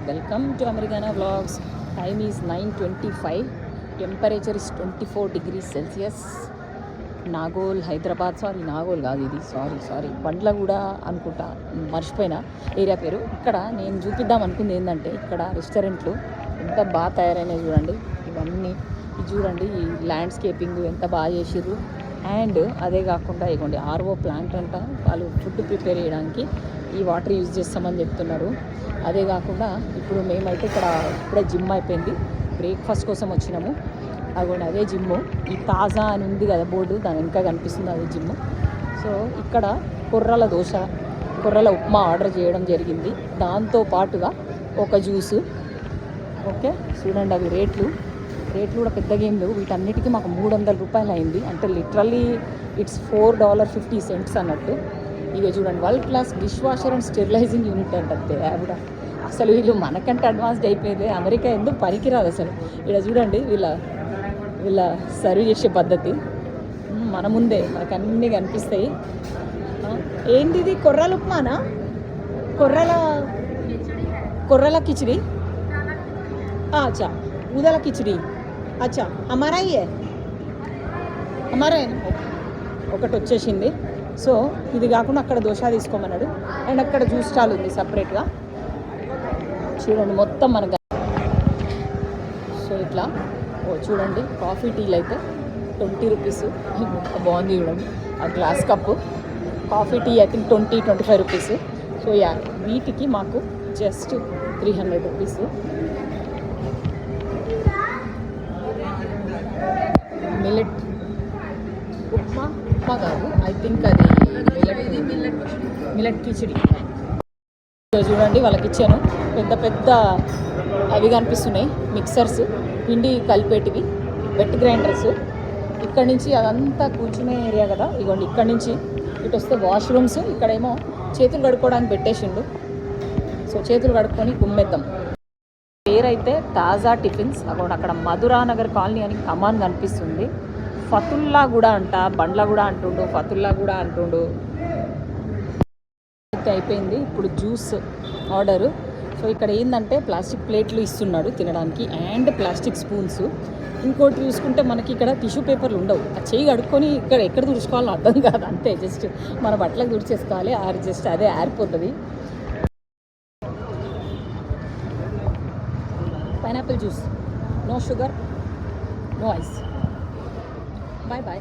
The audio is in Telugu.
Welcome to Americana vlogs. Time is 9:25. Temperature is 24 degrees Celsius. Nagole Hyderabad. Nagole కాదు ఇది, సారీ బండ్ల కూడా అనుకుంటా, మర్చిపోయినా ఏరియా పేరు. ఇక్కడ నేను చూపిద్దాం అనుకుంది ఏంటంటే, ఇక్కడ రెస్టారెంట్లు ఎంత బాగా తయారైనాయి చూడండి. ఇవన్నీ ఇది చూడండి, ఈ ల్యాండ్స్కేపింగ్ ఎంత బాగా చేసిర్రు. అండ్ అదే కాకుండా ఇవ్వండి ఆర్ఓ ప్లాంట్ అంట, వాళ్ళు ఫుడ్ ప్రిపేర్ చేయడానికి ఈ వాటర్ యూజ్ చేస్తామని చెప్తున్నారు. అదే కాకుండా ఇప్పుడు మేమైతే ఇక్కడ ఇప్పుడే జిమ్ అయిపోయింది, బ్రేక్ఫాస్ట్ కోసం వచ్చినాము. అదిగోండి అదే జిమ్. ఈ తాజా అని ఉంది కదా బోర్డు, దాని వెనక కనిపిస్తుంది అదే జిమ్. సో ఇక్కడ కొర్రల దోశ, కొర్రల ఉప్మా ఆర్డర్ చేయడం జరిగింది. దాంతో పాటుగా ఒక జ్యూసు. ఓకే చూడండి, అవి రేట్లు కూడా పెద్దగా ఏం లేవు. వీటన్నిటికీ మాకు 300 రూపాయలు అయింది. అంటే లిటరల్లీ ఇట్స్ $4.50 అన్నట్టు. ఇక చూడండి, world class dish washer and sterilising unit అంటే ఆవిడ అసలు వీళ్ళు మనకంటే అడ్వాన్స్డ్ అయిపోయింది. అమెరికా ఎందుకు పనికిరాదు అసలు. ఇక్కడ చూడండి వీళ్ళ సర్వ్ చేసే పద్ధతి మన ముందే మనకు అన్నీ కనిపిస్తాయి. ఏంది ఇది? కొర్రల ఉప్మానా? కొర్రల కిచిడి? అచ్చా, ఊదల కిచిడి. అచ్చా హమారా హీ హమారా ఒకటి వచ్చేసింది. సో ఇది కాకుండా అక్కడ దోశ తీసుకోమన్నాడు. అండ్ అక్కడ జ్యూస్ స్టాల్ ఉంది సపరేట్గా. చూడండి మొత్తం మనకు. సో ఇట్లా చూడండి, కాఫీ టీలు అయితే 20 రూపీస్. బాగుంది చూడండి ఆ glass cup. Coffee tea I think 20-25 rupees. So ya, వీటికి మాకు జస్ట్ 300 రూపీస్. మిల్లెట్ ఉప్మా కాదు, ఐ థింక్ అది మిల్లెట్ కిచిడి. చూడండి వాళ్ళకి ఇచ్చాను, పెద్ద అవి కనిపిస్తున్నాయి మిక్సర్స్, పిండి కలిపేటివి, వెట్ గ్రైండర్స్. ఇక్కడ నుంచి అదంతా కూర్చునే ఏరియా కదా. ఇగోండి ఇక్కడ నుంచి ఇటు వస్తే వాష్రూమ్స్, ఇక్కడేమో చేతులు కడుక్కోవడానికి పెట్టేసిండు. సో చేతులు కడుక్కొని గుమ్మెద్దాం. పేరైతే తాజా టిఫిన్స్. అక్కడ మధురానగర్ కాలనీ అని కమాన్ కనిపిస్తుంది. ఫతుల్లా కూడా అంట, బండ్ల కూడా అంటుండు, ఫతుల్లా కూడా అంటుండు. అయిపోయింది. ఇప్పుడు జ్యూస్ ఆర్డరు. సో ఇక్కడ ఏంటంటే ప్లాస్టిక్ ప్లేట్లు ఇస్తున్నాడు తినడానికి, అండ్ ప్లాస్టిక్ స్పూన్స్. ఇంకోటి చూసుకుంటే మనకి ఇక్కడ టిష్యూ పేపర్లు ఉండవు. ఆ చేయి కడుక్కొని ఎక్కడ తుడుచుకోవాలో అర్థం కాదు. అంతే, జస్ట్ మన బట్టలకు తుడిచేసుకోవాలి, ఆర్ జస్ట్ అదే ఆరిపోతుంది. Pineapple juice, no sugar, no ice. Bye.